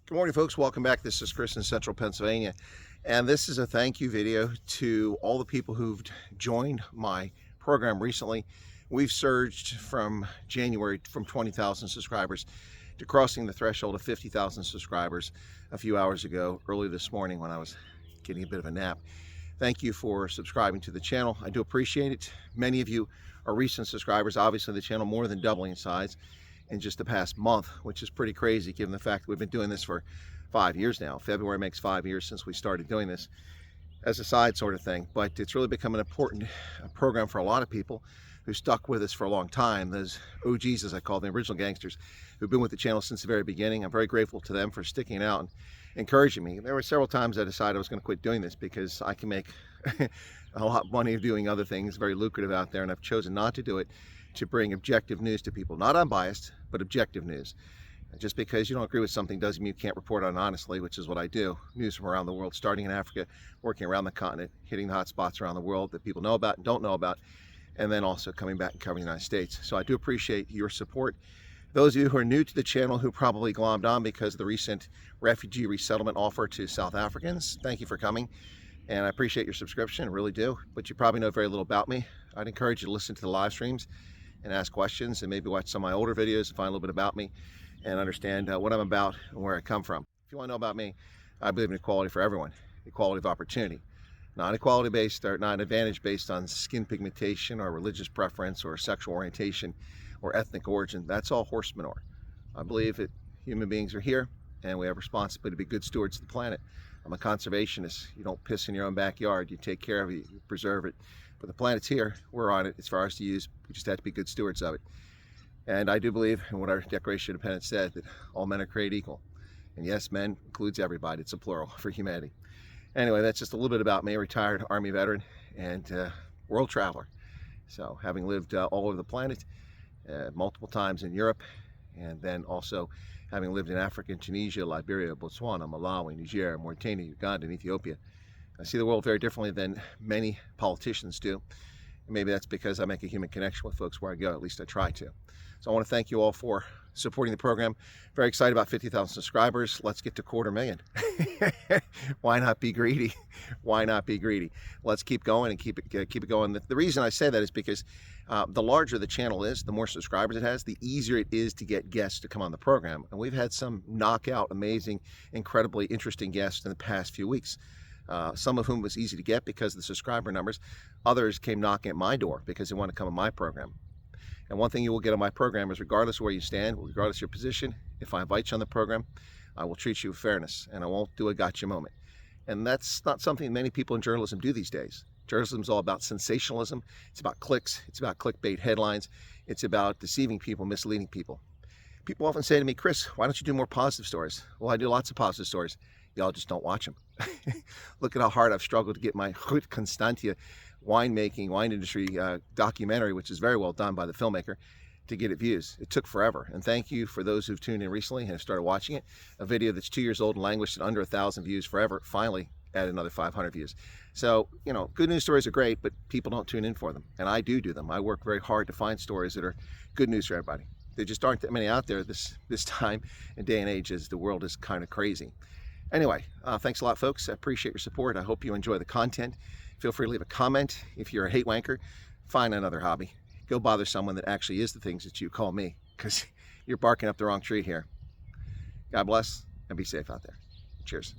Good morning, folks. Welcome back. This is Chris in Central Pennsylvania, and this is a thank you video to all the people who've joined my program recently. We've surged from January from 20,000 subscribers to crossing the threshold of 50,000 subscribers a few hours ago, early this morning when I was getting a bit of a nap. Thank you for subscribing to the channel. I do appreciate it. Many of you are recent subscribers. Obviously, the channel more than doubling in size in just the past month, which is pretty crazy given the fact that we've been doing this for 5 years now. February makes 5 years since we started doing this as a side sort of thing, but it's really become an important program for a lot of people who stuck with us for a long time. Those OGs, as I call them, the original gangsters, who've been with the channel since the very beginning. I'm very grateful to them for sticking it out and encouraging me. There were several times I decided I was going to quit doing this because I can make a lot of money doing other things, very lucrative out there, and I've chosen not to do it, to bring objective news to people. Not unbiased, but objective news. Just because you don't agree with something doesn't mean you can't report on honestly, which is what I do. News from around the world, starting in Africa, working around the continent, hitting the hot spots around the world that people know about and don't know about, and then also coming back and covering the United States. So I do appreciate your support. Those of you who are new to the channel who probably glommed on because of the recent refugee resettlement offer to South Africans, thank you for coming. And I appreciate your subscription, I really do. But you probably know very little about me. I'd encourage you to listen to the live streams and ask questions, and maybe watch some of my older videos and find a little bit about me and understand what I'm about and where I come from. If you want to know about me, I believe in equality for everyone, equality of opportunity, not equality based or not advantage based on skin pigmentation or religious preference or sexual orientation or ethnic origin. That's all horse manure. I believe that human beings are here and we have responsibility to be good stewards of the planet. I'm a conservationist. You don't piss in your own backyard, you take care of it, you preserve it. But the planet's here, we're on it, it's for us to use, we just have to be good stewards of it. And I do believe in what our Declaration of Independence said, that all men are created equal. And yes, men includes everybody, it's a plural for humanity. Anyway, that's just a little bit about me, retired Army veteran and world traveler. So having lived all over the planet, multiple times in Europe, and then also having lived in Africa, Tunisia, Liberia, Botswana, Malawi, Niger, Mauritania, Uganda, and Ethiopia. I see the world very differently than many politicians do. Maybe that's because I make a human connection with folks where I go, at least I try to. So I want to thank you all for supporting the program. Very excited about 50,000 subscribers. Let's get to 250,000. Why not be greedy? Why not be greedy? Let's keep going and keep it going. The reason I say that is because the larger the channel is, the more subscribers it has, the easier it is to get guests to come on the program. And we've had some knockout, amazing, incredibly interesting guests in the past few weeks. Some of whom was easy to get because of the subscriber numbers. Others came knocking at my door because they want to come on my program. And one thing you will get on my program is, regardless of where you stand, regardless of your position, if I invite you on the program, I will treat you with fairness and I won't do a gotcha moment. And that's not something many people in journalism do these days. Journalism is all about sensationalism. It's about clicks. It's about clickbait headlines. It's about deceiving people, misleading people. People often say to me, Chris, why don't you do more positive stories? Well, I do lots of positive stories. Y'all just don't watch them. Look at how hard I've struggled to get my Hut Constantia wine industry documentary, which is very well done by the filmmaker, to get it views. It took forever. And thank you for those who've tuned in recently and have started watching it. A video that's 2 years old and languished at under 1,000 views forever, finally added another 500 views. So, you know, good news stories are great, but people don't tune in for them. And I do them. I work very hard to find stories that are good news for everybody. There just aren't that many out there this time and day and age, as the world is kind of crazy. Anyway, thanks a lot, folks. I appreciate your support. I hope you enjoy the content. Feel free to leave a comment. If you're a hate wanker, find another hobby. Go bother someone that actually is the things that you call me, because you're barking up the wrong tree here. God bless and be safe out there. Cheers.